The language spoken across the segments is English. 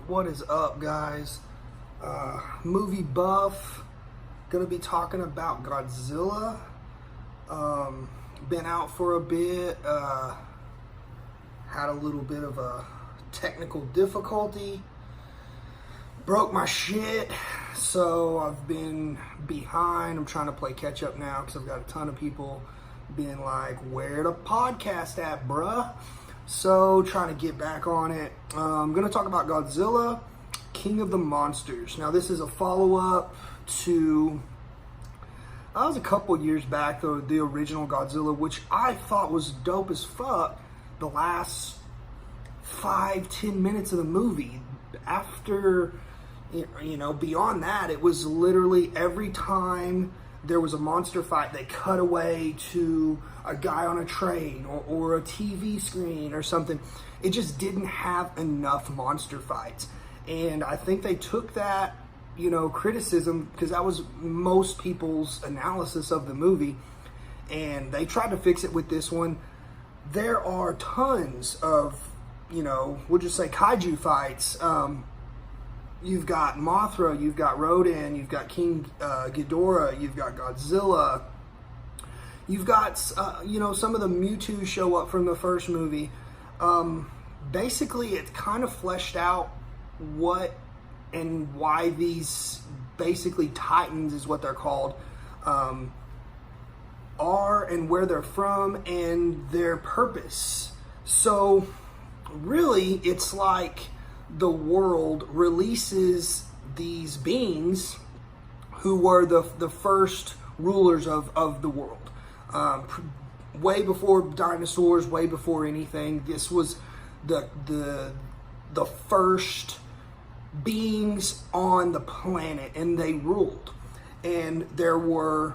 What is up, guys? Movie buff. Gonna be talking about Godzilla. Been out for a bit. Had a little bit of a technical difficulty. Broke my shit, so I've been behind. I'm trying to play catch up now because I've got a ton of people being like, "Where the podcast at, bruh?" So trying to get back on it. I'm going to talk about Godzilla, King of the Monsters. Now this is a follow-up to, that was a couple years back, the original Godzilla, which I thought was dope as fuck the last 5-10 minutes of the movie. After, beyond that, it was literally every time there was a monster fight, they cut away to a guy on a train or a TV screen or something. It just didn't have enough monster fights. And I think they took that, criticism, because that was most people's analysis of the movie, and they tried to fix it with this one. There are tons of, we'll just say kaiju fights. You've got Mothra, you've got Rodan, you've got King Ghidorah, you've got Godzilla. You've got, some of the Mewtwo show up from the first movie. Basically, it kind of fleshed out what and why these basically titans is what they're called, are and where they're from and their purpose. So really, it's like the world releases these beings who were the first rulers of the world. Way before dinosaurs, way before anything. This was the first beings on the planet, and they ruled. And there were,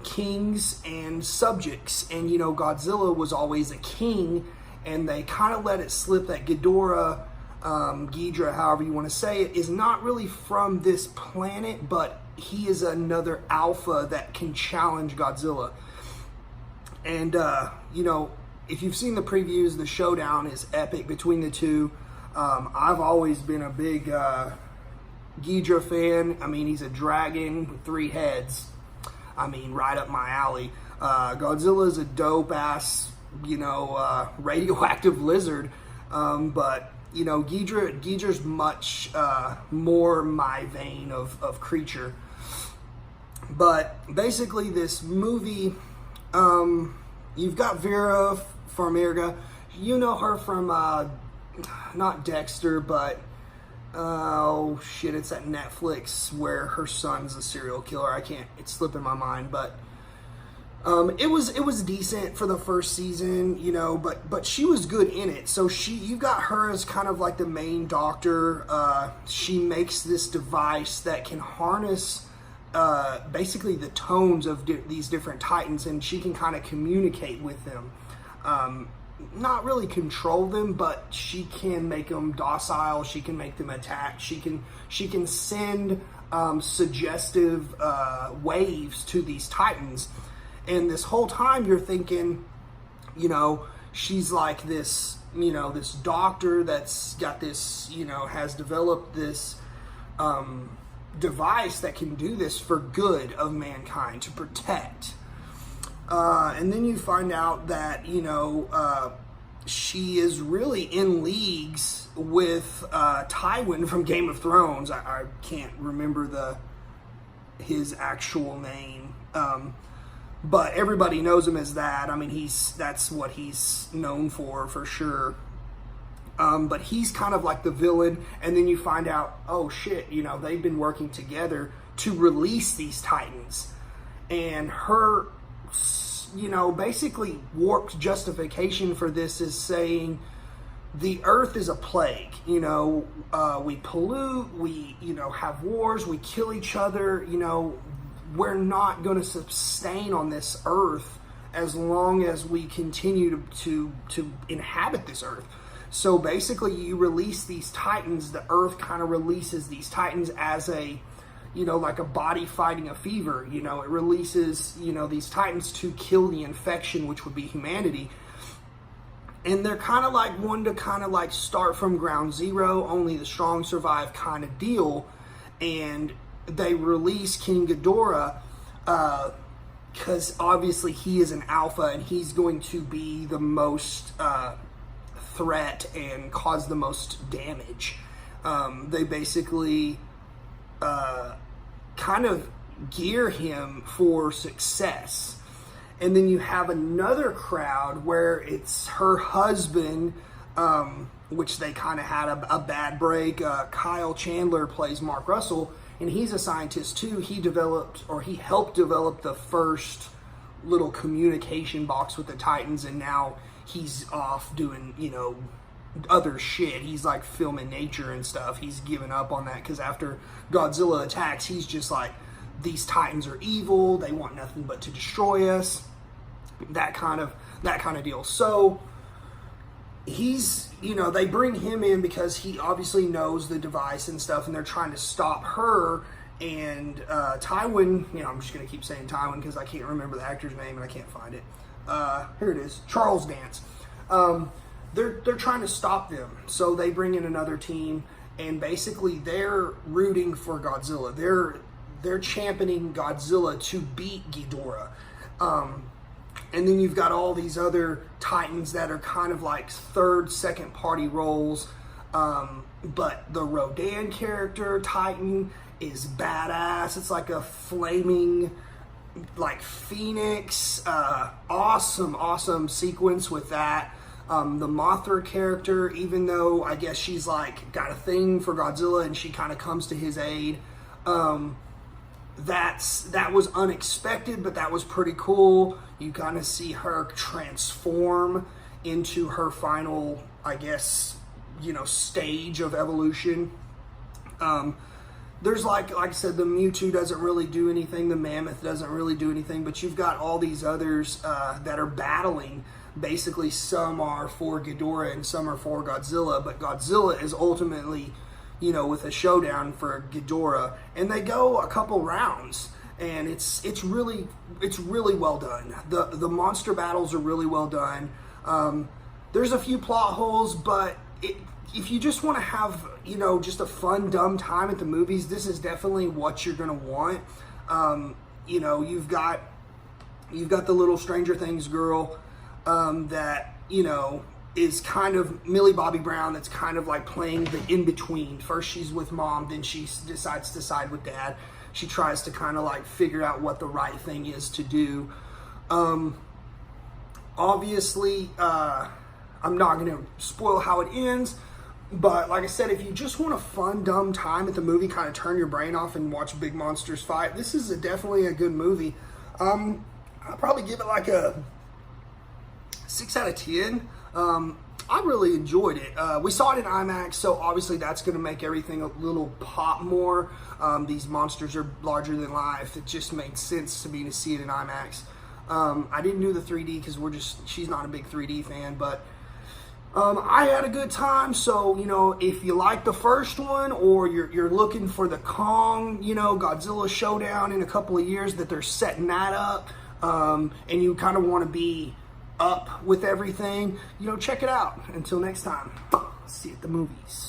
kings and subjects, and Godzilla was always a king. And they kind of let it slip that Ghidorah, Ghidra, however you want to say it, is not really from this planet, but he is another alpha that can challenge Godzilla. And, if you've seen the previews, the showdown is epic between the two. I've always been a big Ghidra fan. I mean, he's a dragon with 3 heads. I mean, right up my alley. Godzilla's a dope-ass radioactive lizard, but Ghidra's much more my vein of creature. But basically, this movie, you've got Vera Farmiga. You know her from not Dexter, but it's at Netflix where her son's a serial killer. It's slipping my mind, but it was decent for the first season, but she was good in it. So you got her as kind of like the main doctor. She makes this device that can harness basically the tones of these different titans, and she can kind of communicate with them. Not really control them, but she can make them docile. She can make them attack. She can send suggestive waves to these titans. And this whole time you're thinking, she's like this, this doctor that's got this, has developed this device that can do this for good of mankind, to protect. And then you find out that, she is really in leagues with Tywin from Game of Thrones. I can't remember his actual name. But everybody knows him as that. I mean, that's what he's known for sure. But he's kind of like the villain, and then you find out, oh shit, they've been working together to release these titans. And her, basically warped justification for this is saying the earth is a plague. We pollute, we, have wars, we kill each other, we're not going to sustain on this earth as long as we continue to inhabit this earth. So basically, you release these titans, the earth kind of releases these titans as a, like a body fighting a fever. It releases, these titans to kill the infection, which would be humanity. And they're kind of like one to kind of like start from ground zero, only the strong survive kind of deal. And they release King Ghidorah because obviously he is an alpha and he's going to be the most threat and cause the most damage. They basically kind of gear him for success. And then you have another crowd where it's her husband, which they kind of had a bad break. Kyle Chandler plays Mark Russell, and he's a scientist too. He helped develop the first little communication box with the Titans, and now he's off doing, other shit. He's like filming nature and stuff. He's given up on that because after Godzilla attacks, he's just like, these Titans are evil. They want nothing but to destroy us. That kind of deal. So he's, they bring him in because he obviously knows the device and stuff, and they're trying to stop her. And Tywin, I'm just going to keep saying Tywin because I can't remember the actor's name and I can't find it. Here it is, Charles Dance. They're trying to stop them. So they bring in another team, and basically they're rooting for Godzilla. They're championing Godzilla to beat Ghidorah. And then you've got all these other Titans that are kind of like third, second party roles. But the Rodan character, Titan, is badass. It's like a flaming, like phoenix. Awesome sequence with that. The Mothra character, even though I guess she's like got a thing for Godzilla and she kind of comes to his aid. That was unexpected, but that was pretty cool. You kind of see her transform into her final, I guess, stage of evolution. There's like I said, the Mewtwo doesn't really do anything. The Mammoth doesn't really do anything, but you've got all these others that are battling. Basically, some are for Ghidorah and some are for Godzilla, but Godzilla is ultimately, with a showdown for Ghidorah, and they go a couple rounds, and it's really well done. The monster battles are really well done. There's a few plot holes, but if you just want to have just a fun dumb time at the movies, this is definitely what you're gonna want. You've got the little Stranger Things girl that is kind of Millie Bobby Brown, that's kind of like playing the in-between. First she's with mom, then she decides to side with dad. She tries to kind of like figure out what the right thing is to do. Obviously, I'm not going to spoil how it ends, but like I said, if you just want a fun, dumb time at the movie, kind of turn your brain off and watch big monsters fight, this is definitely a good movie. I'll probably give it like a 6 out of 10. I really enjoyed it. We saw it in IMAX, so obviously that's going to make everything a little pop more. These monsters are larger than life. It just made sense to me to see it in IMAX. I didn't do the 3D because she's not a big 3D fan, but I had a good time. So, if you like the first one, or you're looking for the Kong, Godzilla showdown in a couple of years that they're setting that up, and you kind of want to be up with everything, check it out. Until next time, see you at the movies.